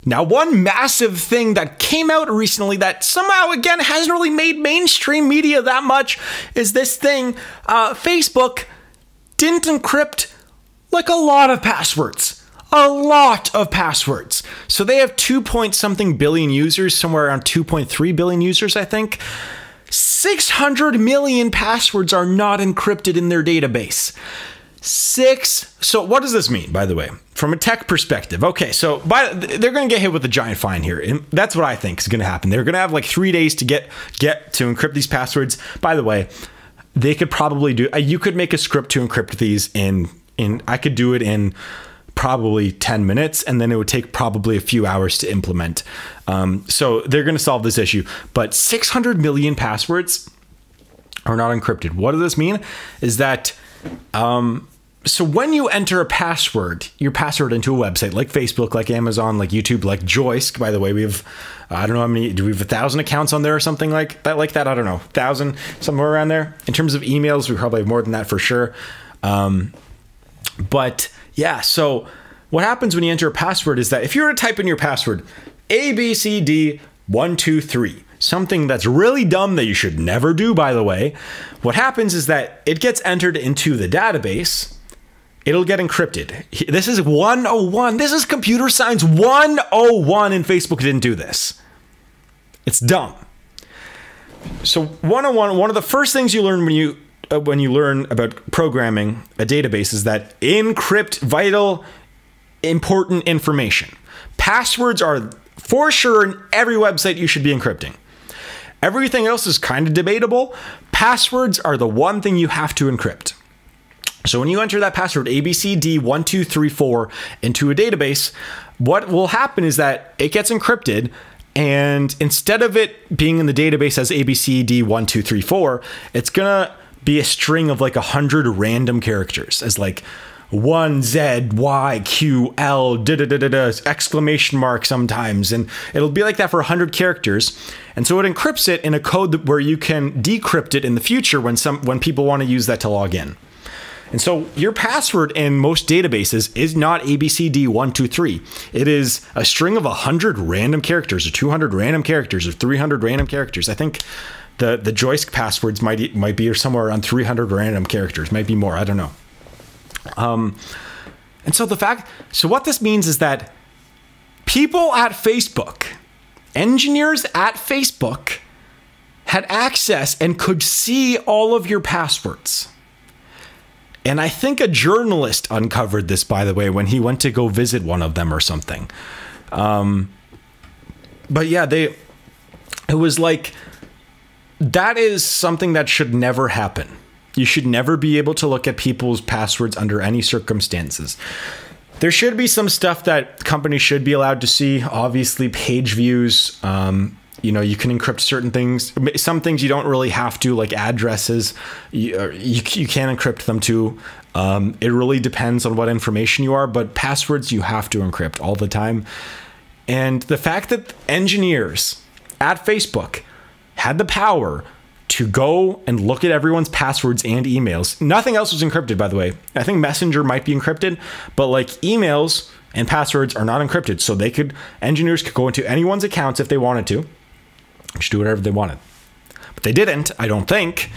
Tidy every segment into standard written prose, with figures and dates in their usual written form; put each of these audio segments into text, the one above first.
Now, one massive thing that came out recently that somehow, again, hasn't really made mainstream media that much is this thing. Facebook didn't encrypt like a lot of passwords. A lot of passwords. So they have 2-point-something billion users, somewhere around 2.3 billion users, I think. 600 million passwords are not encrypted in their database. So what does this mean, by the way, from a tech perspective? Okay, so they're going to get hit with a giant fine here. And that's what I think is going to happen. They're going to have like 3 days to get to encrypt these passwords. By the way, they could probably do, you could make a script to encrypt these I could do it in probably 10 minutes, and then it would take probably a few hours to implement. So they're going to solve this issue. But 600 million passwords are not encrypted. What does this mean? Is that so when you enter your password into a website like Facebook, like Amazon, like YouTube, like Joisk, by the way, we have, I don't know how many, do we have 1,000 accounts on there or something like that? I don't know, 1,000, somewhere around there. In terms of emails, we probably have more than that for sure. But yeah, so what happens when you enter a password is that if you were to type in your password, ABCD123, something that's really dumb that you should never do, by the way, what happens is that it gets entered into the database. It'll get encrypted. This is 101. This is computer science 101, and Facebook didn't do this. It's dumb. So 101, one of the first things you learn when you learn about programming a database is that encrypt vital, important information. Passwords are for sure in every website you should be encrypting. Everything else is kind of debatable. Passwords are the one thing you have to encrypt. So when you enter that password ABCD1234 into a database, what will happen is that it gets encrypted, and instead of it being in the database as ABCD1234, it's gonna be a string of like 100 random characters as like 1ZYQL exclamation mark sometimes, and it'll be like that for 100 characters. And so it encrypts it in a code where you can decrypt it in the future when people want to use that to log in. And so your password in most databases is not ABCD123. It is a string of 100 random characters, or 200 random characters, or 300 random characters. I think the Joisk passwords might be somewhere around 300 random characters, might be more. I don't know. And so what this means is that people at Facebook, engineers at Facebook, had access and could see all of your passwords. And I think a journalist uncovered this, by the way, when he went to go visit one of them or something. But yeah, it was like, that is something that should never happen. You should never be able to look at people's passwords under any circumstances. There should be some stuff that companies should be allowed to see. Obviously, page views. You know, you can encrypt certain things. Some things you don't really have to, like addresses. You can encrypt them too. It really depends on what information you are, but passwords you have to encrypt all the time. And the fact that engineers at Facebook had the power to go and look at everyone's passwords and emails. Nothing else was encrypted, by the way. I think Messenger might be encrypted, but like emails and passwords are not encrypted. So engineers could go into anyone's accounts if they wanted to, just do whatever they wanted. But they didn't, I don't think.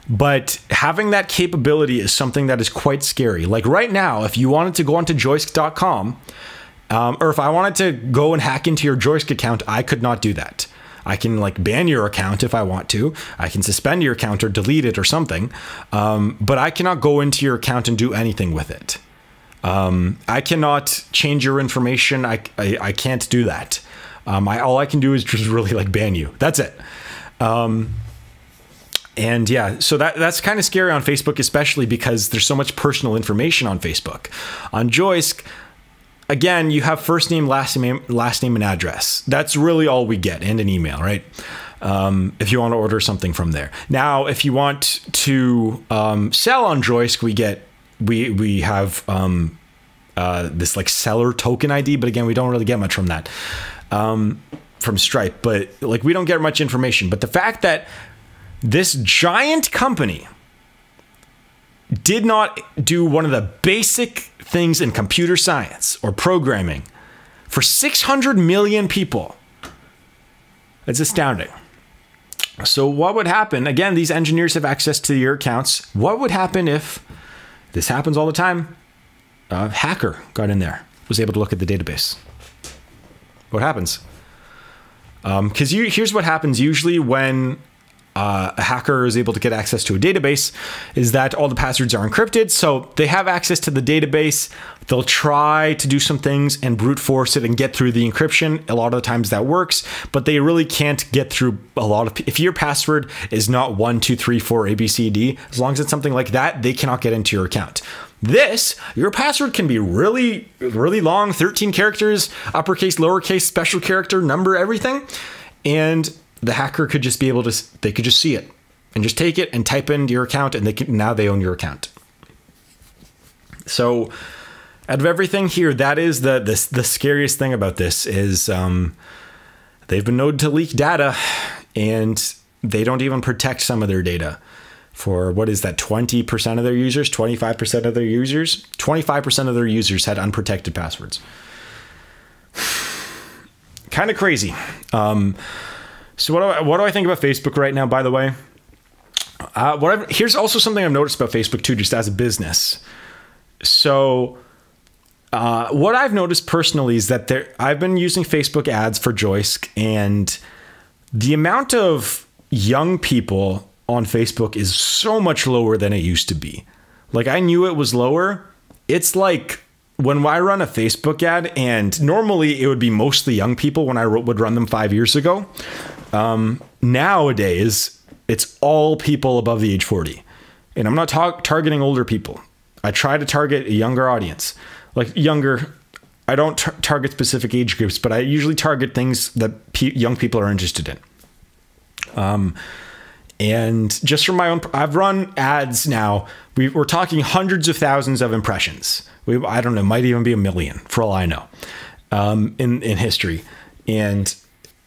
But having that capability is something that is quite scary. Like right now, if you wanted to go onto joisk.com, or if I wanted to go and hack into your Joisk account, I could not do that. I can like ban your account if I want to. I can suspend your account or delete it or something. But I cannot go into your account and do anything with it. I cannot change your information. I can't do that. All I can do is just really like ban you. That's it. And yeah, so that's kind of scary on Facebook, especially because there's so much personal information on Facebook. On Joisk, again, you have first name, last name, and address. That's really all we get, and an email, right? If you want to order something from there. Now, if you want to sell on Joisk, we have this like seller token ID, but again, we don't really get much from that, from Stripe. But like, we don't get much information. But the fact that this giant company did not do one of the basic things in computer science or programming for 600 million people. It's astounding. So what would happen? Again, these engineers have access to your accounts. What would happen if this happens all the time? A hacker got in there, was able to look at the database. What happens? Because here's what happens usually when a hacker is able to get access to a database is that all the passwords are encrypted. So they have access to the database. They'll try to do some things and brute force it and get through the encryption. A lot of the times that works, but they really can't get through a lot of, if your password is not 1, 2, 3, 4, A, B, C, D, as long as it's something like that, they cannot get into your account. Your password can be really, really long, 13 characters, uppercase, lowercase, special character, number, everything. And the hacker could just be able to, they could just see it and just take it and type into your account, and now they own your account. So out of everything here, that is the scariest thing about this is they've been known to leak data, and they don't even protect some of their data for, what is that, 20% of their users, 25% of their users? 25% of their users had unprotected passwords. Kind of crazy. So what do I think about Facebook right now, by the way? Here's also something I've noticed about Facebook too, just as a business. So what I've noticed personally is that I've been using Facebook ads for Joisk, and the amount of young people on Facebook is so much lower than it used to be. Like, I knew it was lower. It's like when I run a Facebook ad, and normally it would be mostly young people when I would run them 5 years ago. Nowadays, it's all people above the age 40. And I'm not targeting older people. I try to target a younger audience. Like younger, I don't target specific age groups, but I usually target things that young people are interested in. And just from my own, I've run ads now. We're talking hundreds of thousands of impressions. I don't know, might even be 1 million for all I know, in history. And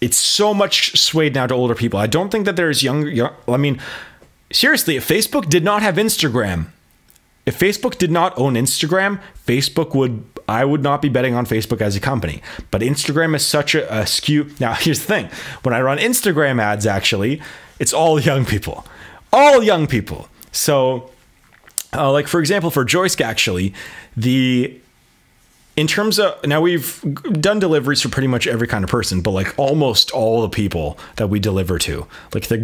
it's so much swayed now to older people. I don't think that there's young. I mean, seriously, if Facebook did not have Instagram, if Facebook did not own Instagram, I would not be betting on Facebook as a company. But Instagram is such a skew. Now, here's the thing. When I run Instagram ads, actually, it's all young people. All young people. So, like, for example, for Joisk, actually, in terms of, now we've done deliveries for pretty much every kind of person, but like almost all the people that we deliver to, like the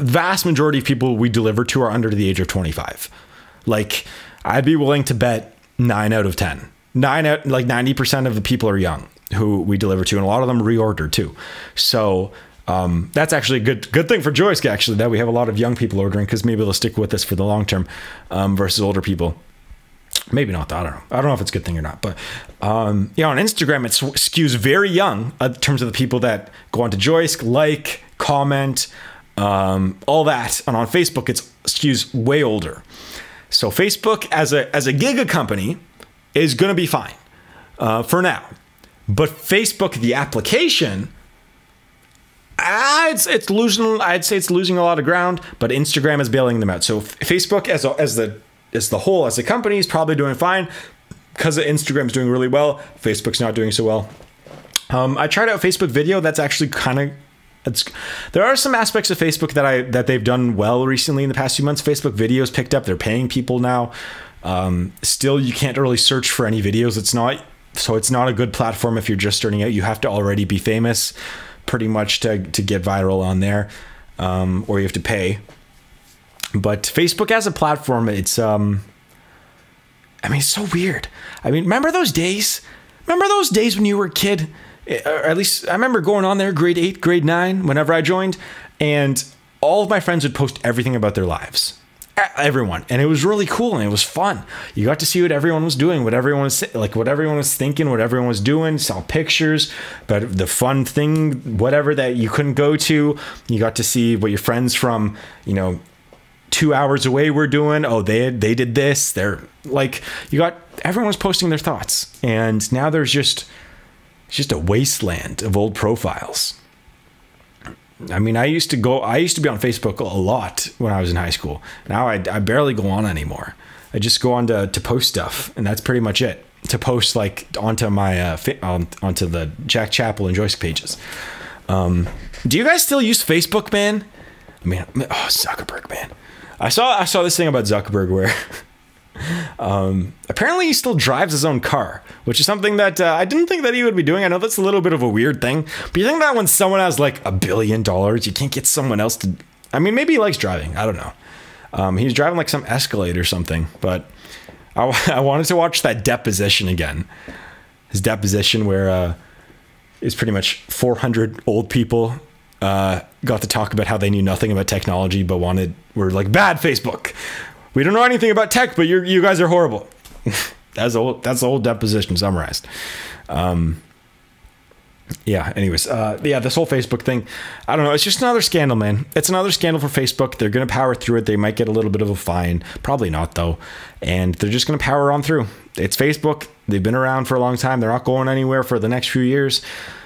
vast majority of people we deliver to are under the age of 25. Like, I'd be willing to bet 9 out of 10. Like 90% of the people are young who we deliver to, and a lot of them reorder too. So that's actually a good thing for Joisk, actually, that we have a lot of young people ordering, because maybe they'll stick with us for the long term versus older people. Maybe not. I don't know. I don't know if it's a good thing or not. But on Instagram, it skews very young in terms of the people that go onto Joisk, like, comment, all that. And on Facebook, it skews way older. So Facebook as a giga company is going to be fine for now. But Facebook, the application, I'd say it's losing a lot of ground, but Instagram is bailing them out. So Facebook as the whole, as a company, is probably doing fine because Instagram's doing really well. Facebook's not doing so well. I tried out Facebook video. That's actually there are some aspects of Facebook that they've done well recently in the past few months. Facebook videos picked up. They're paying people now. Still, you can't really search for any videos. It's not a good platform if you're just starting out. You have to already be famous pretty much to get viral on there, or you have to pay. But Facebook as a platform, it's it's so weird. I mean, remember those days? Remember those days when you were a kid? Or at least I remember going on there grade 8, grade 9, whenever I joined, and all of my friends would post everything about their lives. Everyone. And it was really cool, and it was fun. You got to see what everyone was doing, what everyone was thinking, what everyone was doing, saw pictures, but the fun thing, whatever that you couldn't go to, you got to see what your friends from, 2 hours away were doing. Oh, they did this. Everyone was posting their thoughts. And now there's just a wasteland of old profiles. I mean, I used to be on Facebook a lot when I was in high school. Now I barely go on anymore. I just go on to post stuff, and that's pretty much it. post like onto my onto the Jack Chapple and Joisk pages. Do you guys still use Facebook, man? I mean, oh, Zuckerberg, man. I saw this thing about Zuckerberg where apparently he still drives his own car, which is something that I didn't think that he would be doing. I know that's a little bit of a weird thing, but you think that when someone has like $1 billion, you can't get someone else to. I mean, maybe he likes driving. I don't know. He's driving like some Escalade or something, but I wanted to watch that deposition again. His deposition where it's pretty much 400 old people got to talk about how they knew nothing about technology, but were like, bad Facebook. We don't know anything about tech, but you guys are horrible. That's the whole deposition summarized. Yeah, anyways, yeah, this whole Facebook thing, I don't know. It's just another scandal, man. It's another scandal for Facebook. They're going to power through it. They might get a little bit of a fine. Probably not, though. And they're just going to power on through. It's Facebook. They've been around for a long time. They're not going anywhere for the next few years.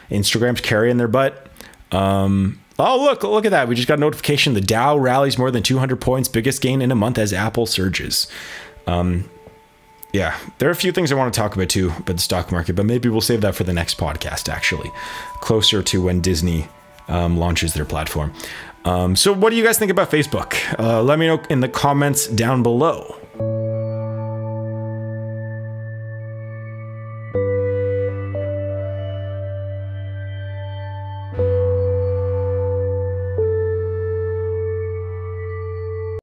Instagram's carrying their butt. Oh, look at that. We just got a notification. The Dow rallies more than 200 points. Biggest gain in a month as Apple surges. Yeah, there are a few things I want to talk about too, about the stock market, but maybe we'll save that for the next podcast, actually, closer to when Disney launches their platform. So what do you guys think about Facebook? Let me know in the comments down below.